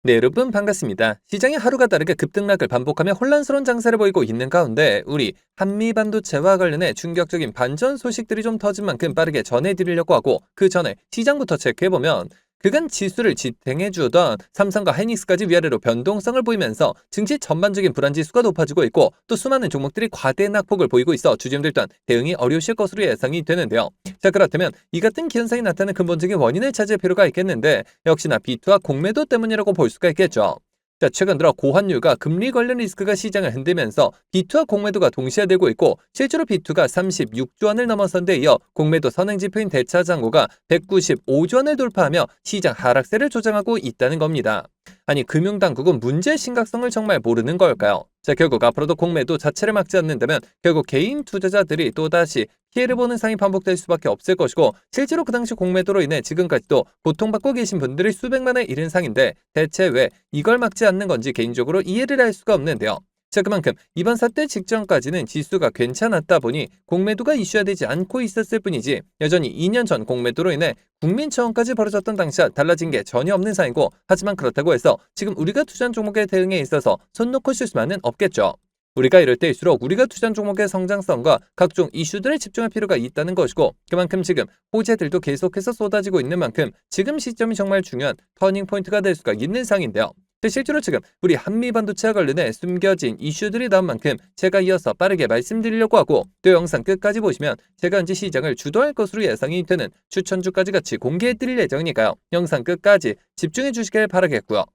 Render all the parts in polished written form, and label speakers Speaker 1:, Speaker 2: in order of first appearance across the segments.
Speaker 1: 네, 여러분 반갑습니다. 시장이 하루가 다르게 급등락을 반복하며 혼란스러운 장세를 보이고 있는 가운데 우리 한미 반도체와 관련해 충격적인 반전 소식들이 좀 터진 만큼 빠르게 전해드리려고 하고 그 전에 시장부터 체크해보면 그간 지수를 지탱해주던 삼성과 하이닉스까지 위아래로 변동성을 보이면서 증시 전반적인 불안 지수가 높아지고 있고 또 수많은 종목들이 과대 낙폭을 보이고 있어 주주들 또한 대응이 어려우실 것으로 예상이 되는데요. 자, 그렇다면 이 같은 현상이 나타나는 근본적인 원인을 찾을 필요가 있겠는데 역시나 비투와 공매도 때문이라고 볼 수가 있겠죠. 자, 최근 들어 고환율과 금리 관련 리스크가 시장을 흔들면서 비투와 공매도가 동시에되고 있고 실제로 비투가 36조 원을 넘어선 데 이어 공매도 선행지표인 대차장고가 195조 원을 돌파하며 시장 하락세를 조장하고 있다는 겁니다. 아니, 금융당국은 문제의 심각성을 정말 모르는 걸까요? 자, 결국 앞으로도 공매도 자체를 막지 않는다면 결국 개인 투자자들이 또다시 피해를 보는 상황이 반복될 수밖에 없을 것이고 실제로 그 당시 공매도로 인해 지금까지도 고통받고 계신 분들이 수백만에 이른 상인데 대체 왜 이걸 막지 않는 건지 개인적으로 이해를 할 수가 없는데요. 자, 그만큼 이번 사태 직전까지는 지수가 괜찮았다 보니 공매도가 이슈화되지 않고 있었을 뿐이지 여전히 2년 전 공매도로 인해 국민청원까지 벌어졌던 당시와 달라진 게 전혀 없는 상이고 하지만 그렇다고 해서 지금 우리가 투자한 종목의 대응에 있어서 손 놓고 쉴 수만은 없겠죠. 우리가 이럴 때일수록 우리가 투자한 종목의 성장성과 각종 이슈들에 집중할 필요가 있다는 것이고 그만큼 지금 호재들도 계속해서 쏟아지고 있는 만큼 지금 시점이 정말 중요한 터닝포인트가 될 수가 있는 상인데요. 실제로 지금 우리 한미반도체와 관련해 숨겨진 이슈들이 나온 만큼 제가 이어서 빠르게 말씀드리려고 하고 또 영상 끝까지 보시면 제가 언제 시장을 주도할 것으로 예상이 되는 추천주까지 같이 공개해드릴 예정이니까요. 영상 끝까지 집중해 주시길 바라겠고요.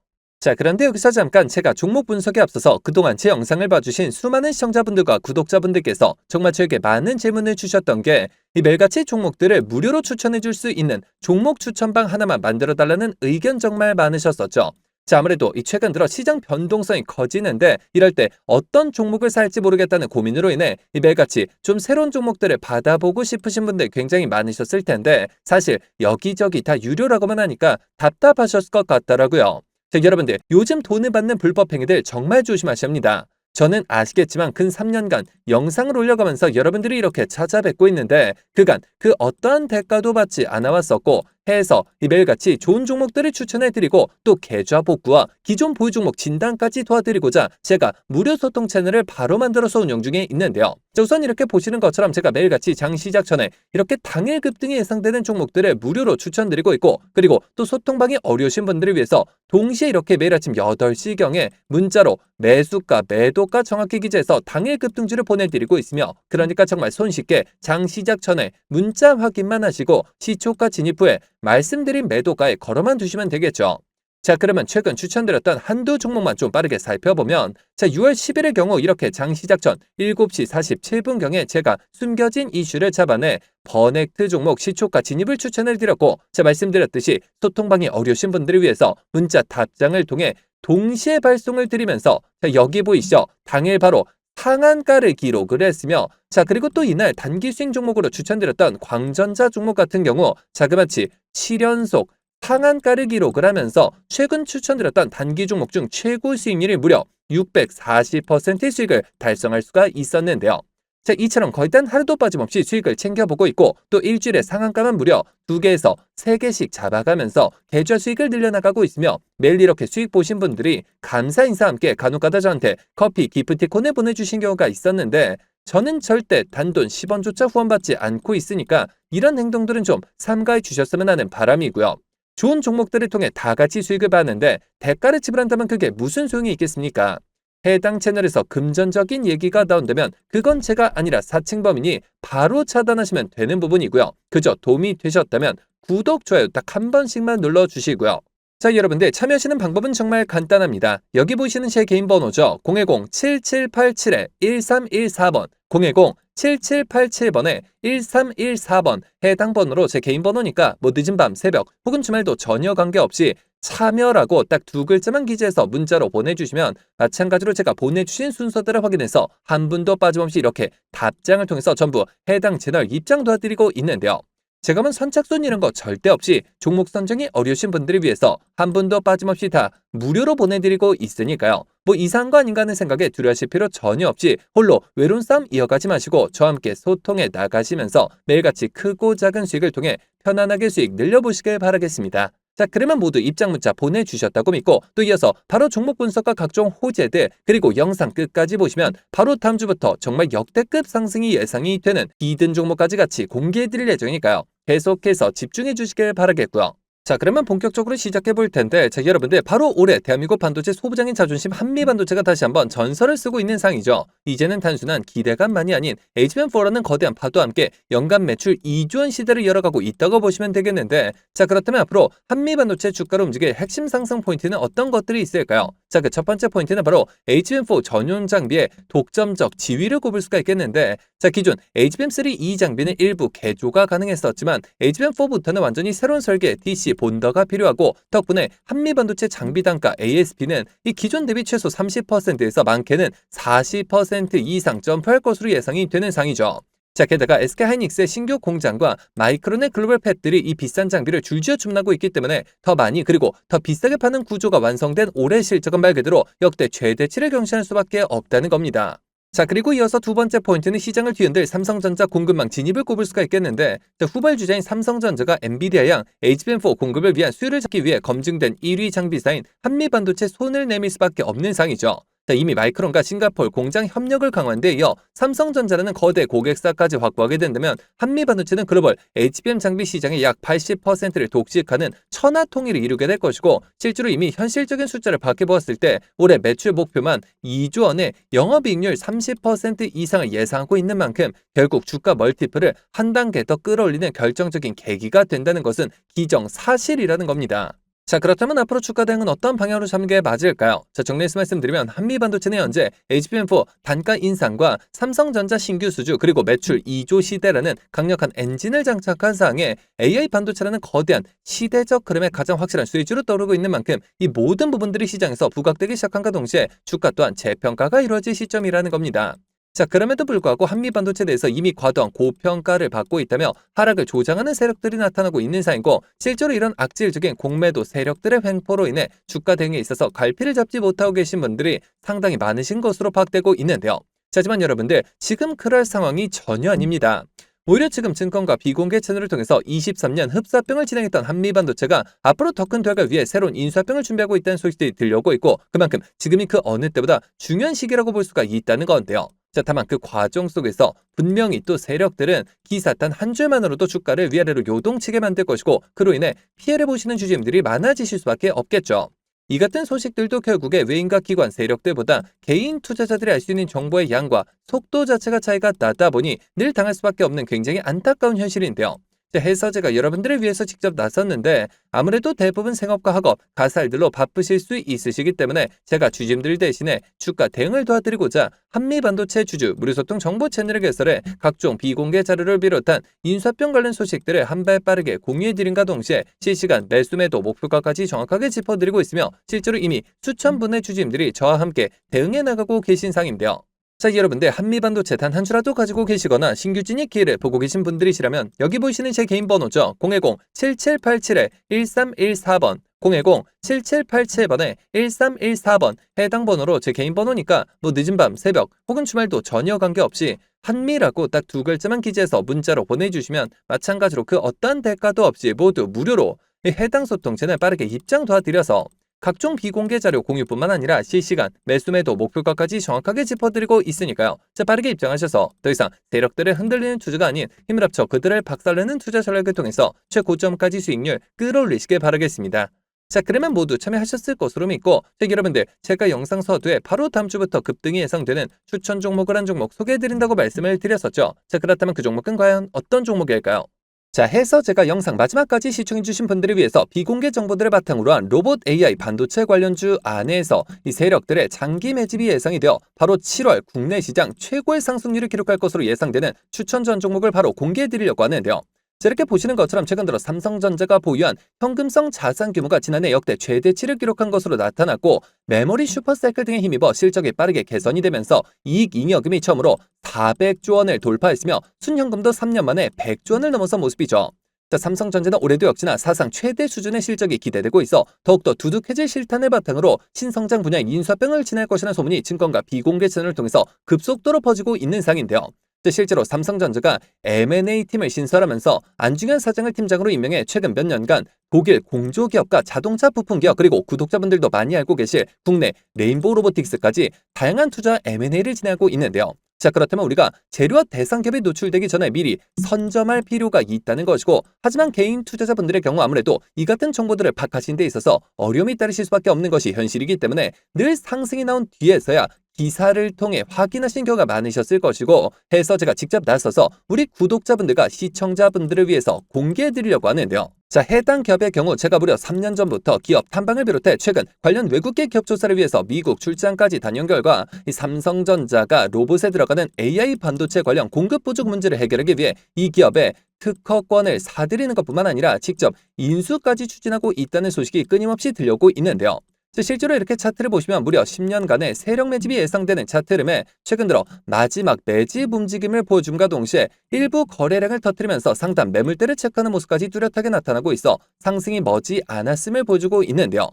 Speaker 1: 자, 그런데 여기서 잠깐 제가 종목 분석에 앞서서 그동안 제 영상을 봐주신 수많은 시청자분들과 구독자분들께서 정말 저에게 많은 질문을 주셨던 게 이 매일같이 종목들을 무료로 추천해 줄 수 있는 종목 추천방 하나만 만들어 달라는 의견 정말 많으셨었죠. 자, 아무래도 이 최근 들어 시장 변동성이 커지는데 이럴 때 어떤 종목을 살지 모르겠다는 고민으로 인해 이 매일같이 좀 새로운 종목들을 받아보고 싶으신 분들 굉장히 많으셨을 텐데 사실 여기저기 다 유료라고만 하니까 답답하셨을 것 같더라고요. 자, 여러분들 요즘 돈을 받는 불법 행위들 정말 조심하셔야 합니다. 저는 아시겠지만 근 3년간 영상을 올려가면서 여러분들이 이렇게 찾아뵙고 있는데 그간 그 어떠한 대가도 받지 않아 왔었고 해서 이 매일같이 좋은 종목들을 추천해드리고 또 계좌 복구와 기존 보유 종목 진단까지 도와드리고자 제가 무료 소통 채널을 바로 만들어서 운영 중에 있는데요. 자, 우선 이렇게 보시는 것처럼 제가 매일같이 장 시작 전에 이렇게 당일 급등이 예상되는 종목들을 무료로 추천드리고 있고 그리고 또 소통방이 어려우신 분들을 위해서 동시에 이렇게 매일 아침 8시경에 문자로 매수가 매도가 정확히 기재해서 당일 급등주를 보내드리고 있으며 그러니까 정말 손쉽게 장 시작 전에 문자 확인만 하시고 시초가 진입 후에 말씀드린 매도가에 걸어만 두시면 되겠죠. 자, 그러면 최근 추천드렸던 한두 종목만 좀 빠르게 살펴보면 자, 6월 10일의 경우 이렇게 장 시작 전 7시 47분경에 제가 숨겨진 이슈를 잡아내 버넥트 종목 시초가 진입을 추천을 드렸고 자, 말씀드렸듯이 소통방이 어려우신 분들을 위해서 문자 답장을 통해 동시에 발송을 드리면서 자, 여기 보이시죠? 당일 바로 상한가를 기록을 했으며 자, 그리고 또 이날 단기 수익 종목으로 추천드렸던 광전자 종목 같은 경우 자그마치 7연속 상한가를 기록을 하면서 최근 추천드렸던 단기 종목 중 최고 수익률이 무려 640%의 수익을 달성할 수가 있었는데요. 자, 이처럼 거의 단 하루도 빠짐없이 수익을 챙겨보고 있고 또 일주일에 상한가만 무려 2개에서 3개씩 잡아가면서 계좌 수익을 늘려나가고 있으며 매일 이렇게 수익 보신 분들이 감사 인사와 함께 간혹가다 저한테 커피 기프티콘을 보내주신 경우가 있었는데 저는 절대 단돈 10원조차 후원받지 않고 있으니까 이런 행동들은 좀 삼가해 주셨으면 하는 바람이고요. 좋은 종목들을 통해 다 같이 수익을 받는데 대가를 지불한다면 그게 무슨 소용이 있겠습니까? 해당 채널에서 금전적인 얘기가 나온다면 그건 제가 아니라 사칭범이니 바로 차단하시면 되는 부분이고요. 그저 도움이 되셨다면 구독, 좋아요 딱 한 번씩만 눌러주시고요. 자, 여러분들 참여하시는 방법은 정말 간단합니다. 여기 보시는 제 개인 번호죠. 010-7787-1314번 010-7787번에 1314번 해당 번호로 제 개인 번호니까 뭐 늦은 밤, 새벽 혹은 주말도 전혀 관계없이 참여라고 딱 두 글자만 기재해서 문자로 보내주시면 마찬가지로 제가 보내주신 순서대로 확인해서 한 분도 빠짐없이 이렇게 답장을 통해서 전부 해당 채널 입장 도와드리고 있는데요. 제가 뭐 선착순 이런 거 절대 없이 종목 선정이 어려우신 분들을 위해서 한 분도 빠짐없이 다 무료로 보내드리고 있으니까요. 뭐 이상한 거 아닌가 하는 생각에 두려워하실 필요 전혀 없이 홀로 외로운 싸움 이어가지 마시고 저와 함께 소통해 나가시면서 매일같이 크고 작은 수익을 통해 편안하게 수익 늘려보시길 바라겠습니다. 자, 그러면 모두 입장 문자 보내주셨다고 믿고 또 이어서 바로 종목 분석과 각종 호재들 그리고 영상 끝까지 보시면 바로 다음 주부터 정말 역대급 상승이 예상이 되는 히든 종목까지 같이 공개해드릴 예정이니까요. 계속해서 집중해 주시길 바라겠고요. 자, 그러면 본격적으로 시작해 볼 텐데, 자, 여러분들 바로 올해 대한민국 반도체 소부장인 자존심 한미반도체가 다시 한번 전설을 쓰고 있는 상이죠. 이제는 단순한 기대감만이 아닌 HBM4라는 거대한 파도와 함께 연간 매출 2조 원 시대를 열어가고 있다고 보시면 되겠는데, 자, 그렇다면 앞으로 한미반도체 주가를 움직일 핵심 상승 포인트는 어떤 것들이 있을까요? 자, 그 첫 번째 포인트는 바로 HBM4 전용 장비의 독점적 지위를 꼽을 수가 있겠는데, 자, 기존 HBM3 이 장비는 일부 개조가 가능했었지만 HBM4부터는 완전히 새로운 설계 DC 본더가 필요하고 덕분에 한미반도체 장비 단가 ASP는 이 기존 대비 최소 30%에서 많게는 40% 이상 점프할 것으로 예상이 되는 상이죠. 자, 게다가 SK하이닉스의 신규 공장과 마이크론의 글로벌 팹들이 이 비싼 장비를 줄지어 주문하고 있기 때문에 더 많이 그리고 더 비싸게 파는 구조가 완성된 올해 실적은 말 그대로 역대 최대치를 경신할 수밖에 없다는 겁니다. 자, 그리고 이어서 두 번째 포인트는 시장을 뒤흔들 삼성전자 공급망 진입을 꼽을 수가 있겠는데, 자, 후발 주자인 삼성전자가 엔비디아양 HBM4 공급을 위한 수요를 잡기 위해 검증된 1위 장비사인 한미반도체 손을 내밀 수밖에 없는 상이죠. 자, 이미 마이크론과 싱가포르 공장 협력을 강화한 데 이어 삼성전자라는 거대 고객사까지 확보하게 된다면 한미반도체는 글로벌 HBM 장비 시장의 약 80%를 독식하는 천하 통일을 이루게 될 것이고, 실제로 이미 현실적인 숫자를 밝혀보았을 때 올해 매출 목표만 2조 원에 영업이익률 30% 이상을 예상하고 있는 만큼 결국 주가 멀티플을 한 단계 더 끌어올리는 결정적인 계기가 된다는 것은 기정사실이라는 겁니다. 자, 그렇다면 앞으로 주가 대응은 어떤 방향으로 잡는 게 맞을까요? 자, 정리해서 말씀드리면 한미반도체는 현재 HBM4 단가 인상과 삼성전자 신규 수주 그리고 매출 2조 시대라는 강력한 엔진을 장착한 사항에 AI 반도체라는 거대한 시대적 흐름에 가장 확실한 수혜주로 떠오르고 있는 만큼 이 모든 부분들이 시장에서 부각되기 시작한과 동시에 주가 또한 재평가가 이루어질 시점이라는 겁니다. 자, 그럼에도 불구하고 한미반도체에 대해서 이미 과도한 고평가를 받고 있다며 하락을 조장하는 세력들이 나타나고 있는 사이고, 실제로 이런 악질적인 공매도 세력들의 횡포로 인해 주가 대응에 있어서 갈피를 잡지 못하고 계신 분들이 상당히 많으신 것으로 파악되고 있는데요. 자, 하지만 여러분들 지금 그럴 상황이 전혀 아닙니다. 오히려 지금 증권가 비공개 채널을 통해서 23년 흡사병을 진행했던 한미반도체가 앞으로 더 큰 대화를 위해 새로운 인수합병을 준비하고 있다는 소식들이 들려오고 있고, 그만큼 지금이 그 어느 때보다 중요한 시기라고 볼 수가 있다는 건데요. 자, 다만 그 과정 속에서 분명히 또 세력들은 기사 단 한 줄만으로도 주가를 위아래로 요동치게 만들 것이고, 그로 인해 피해를 보시는 주주님들이 많아지실 수밖에 없겠죠. 이 같은 소식들도 결국에 외인과 기관 세력들보다 개인 투자자들이 알 수 있는 정보의 양과 속도 자체가 차이가 나다 보니 늘 당할 수밖에 없는 굉장히 안타까운 현실인데요. 해서제가 여러분들을 위해서 직접 나섰는데 아무래도 대부분 생업과 학업, 가살들로 바쁘실 수 있으시기 때문에 제가 주주님들 대신에 주가 대응을 도와드리고자 한미반도체 주주 무료소통 정보 채널을 개설해 각종 비공개 자료를 비롯한 인수합병 관련 소식들을 한 발 빠르게 공유해드림과 동시에 실시간 매수매도 목표가까지 정확하게 짚어드리고 있으며, 실제로 이미 수천 분의 주주님들이 저와 함께 대응해 나가고 계신 상인데요. 자, 여러분들 한미반도체 단 한 주라도 가지고 계시거나 신규 진입 기회를 보고 계신 분들이시라면 여기 보이시는 제 개인 번호죠. 010-7787-1314번 010-7787번에 1314번 해당 번호로 제 개인 번호니까 뭐 늦은 밤, 새벽 혹은 주말도 전혀 관계없이 한미라고 딱 두 글자만 기재해서 문자로 보내주시면 마찬가지로 그 어떠한 대가도 없이 모두 무료로 해당 소통 채널 빠르게 입장 도와드려서 각종 비공개 자료 공유뿐만 아니라 실시간 매수매도 목표가까지 정확하게 짚어드리고 있으니까요. 자, 빠르게 입장하셔서 더 이상 세력들을 흔들리는 투자가 아닌 힘을 합쳐 그들을 박살내는 투자 전략을 통해서 최고점까지 수익률 끌어올리시길 바라겠습니다. 자, 그러면 모두 참여하셨을 것으로 믿고, 여러분들 제가 영상 서두에 바로 다음 주부터 급등이 예상되는 추천 종목을 한 종목 소개해드린다고 말씀을 드렸었죠. 자, 그렇다면 그 종목은 과연 어떤 종목일까요? 자, 해서 제가 영상 마지막까지 시청해주신 분들을 위해서 비공개 정보들을 바탕으로 한 로봇 AI 반도체 관련주 안에서 이 세력들의 장기 매집이 예상이 되어 바로 7월 국내 시장 최고의 상승률을 기록할 것으로 예상되는 추천 전 종목을 바로 공개해드리려고 하는데요. 자, 이렇게 보시는 것처럼 최근 들어 삼성전자가 보유한 현금성 자산 규모가 지난해 역대 최대치를 기록한 것으로 나타났고, 메모리 슈퍼사이클 등에 힘입어 실적이 빠르게 개선이 되면서 이익 잉여금이 처음으로 400조 원을 돌파했으며 순현금도 3년 만에 100조 원을 넘어선 모습이죠. 자, 삼성전자는 올해도 역시나 사상 최대 수준의 실적이 기대되고 있어 더욱더 두둑해질 실탄을 바탕으로 신성장 분야의 인수합병을 진행할 것이라는 소문이 증권가 비공개 채널을 통해서 급속도로 퍼지고 있는 상인데요. 실제로 삼성전자가 M&A 팀을 신설하면서 안중현 사장을 팀장으로 임명해 최근 몇 년간 독일 공조기업과 자동차 부품기업 그리고 구독자분들도 많이 알고 계실 국내 레인보우 로보틱스까지 다양한 투자 M&A를 진행하고 있는데요. 자, 그렇다면 우리가 재료와 대상 기업이 노출되기 전에 미리 선점할 필요가 있다는 것이고, 하지만 개인 투자자분들의 경우 아무래도 이 같은 정보들을 파악하시는 데 있어서 어려움이 따르실 수밖에 없는 것이 현실이기 때문에 늘 상승이 나온 뒤에서야 기사를 통해 확인하신 경우가 많으셨을 것이고, 해서 제가 직접 나서서 우리 구독자분들과 시청자분들을 위해서 공개해 드리려고 하는데요. 자, 해당 기업의 경우 제가 무려 3년 전부터 기업 탐방을 비롯해 최근 관련 외국계 기업 조사를 위해서 미국 출장까지 다녀온 결과 이 삼성전자가 로봇에 들어가는 AI 반도체 관련 공급 부족 문제를 해결하기 위해 이 기업의 특허권을 사들이는 것뿐만 아니라 직접 인수까지 추진하고 있다는 소식이 끊임없이 들려오고 있는데요. 실제로 이렇게 차트를 보시면 무려 10년간의 세력 매집이 예상되는 차트 흐름에 최근 들어 마지막 매집 움직임을 보여줌과 동시에 일부 거래량을 터뜨리면서 상단 매물대를 체크하는 모습까지 뚜렷하게 나타나고 있어 상승이 머지 않았음을 보여주고 있는데요.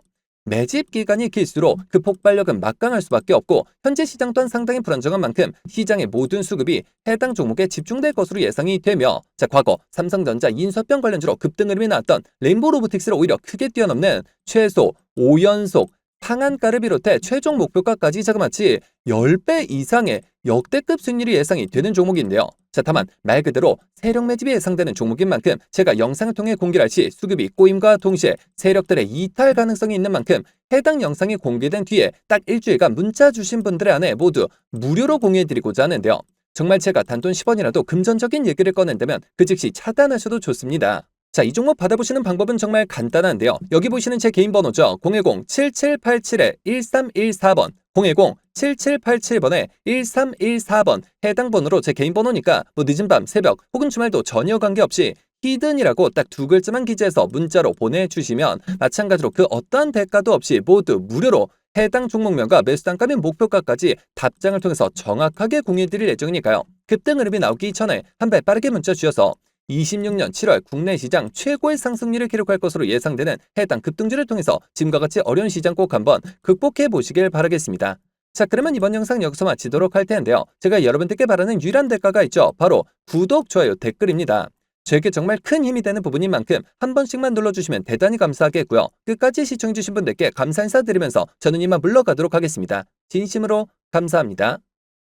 Speaker 1: 매집 기간이 길수록 그 폭발력은 막강할 수밖에 없고, 현재 시장 또한 상당히 불안정한 만큼 시장의 모든 수급이 해당 종목에 집중될 것으로 예상이 되며, 자, 과거 삼성전자 인수합병 관련주로 급등 흐름이 나왔던 레인보우 로보틱스를 오히려 크게 뛰어넘는 최소 5연속 상한가를 비롯해 최종 목표가까지 자그마치 10배 이상의 역대급 수익률이 예상이 되는 종목인데요. 자, 다만 말 그대로 세력 매집이 예상되는 종목인 만큼 제가 영상을 통해 공개를 할 시 수급이 꼬임과 동시에 세력들의 이탈 가능성이 있는 만큼 해당 영상이 공개된 뒤에 딱 일주일간 문자 주신 분들의 안에 모두 무료로 공유해드리고자 하는데요. 정말 제가 단돈 10원이라도 금전적인 얘기를 꺼낸다면 그 즉시 차단하셔도 좋습니다. 자, 이 종목 받아보시는 방법은 정말 간단한데요. 여기 보시는 제 개인 번호죠. 010-7787-1314번 010-7787번에 1314번 해당 번호로 제 개인 번호니까 뭐 늦은 밤, 새벽 혹은 주말도 전혀 관계없이 히든이라고 딱 두 글자만 기재해서 문자로 보내주시면 마찬가지로 그 어떠한 대가도 없이 모두 무료로 해당 종목명과 매수 단가 및 목표가까지 답장을 통해서 정확하게 공유해드릴 예정이니까요. 급등 흐름이 나오기 전에 한 발 빠르게 문자 주셔서 26년 7월 국내 시장 최고의 상승률을 기록할 것으로 예상되는 해당 급등주를 통해서 지금과 같이 어려운 시장 꼭 한번 극복해 보시길 바라겠습니다. 자, 그러면 이번 영상 여기서 마치도록 할 텐데요. 제가 여러분들께 바라는 유일한 대가가 있죠. 바로 구독, 좋아요, 댓글입니다. 저에게 정말 큰 힘이 되는 부분인 만큼 한 번씩만 눌러주시면 대단히 감사하겠고요. 끝까지 시청해주신 분들께 감사 인사드리면서 저는 이만 물러가도록 하겠습니다. 진심으로 감사합니다.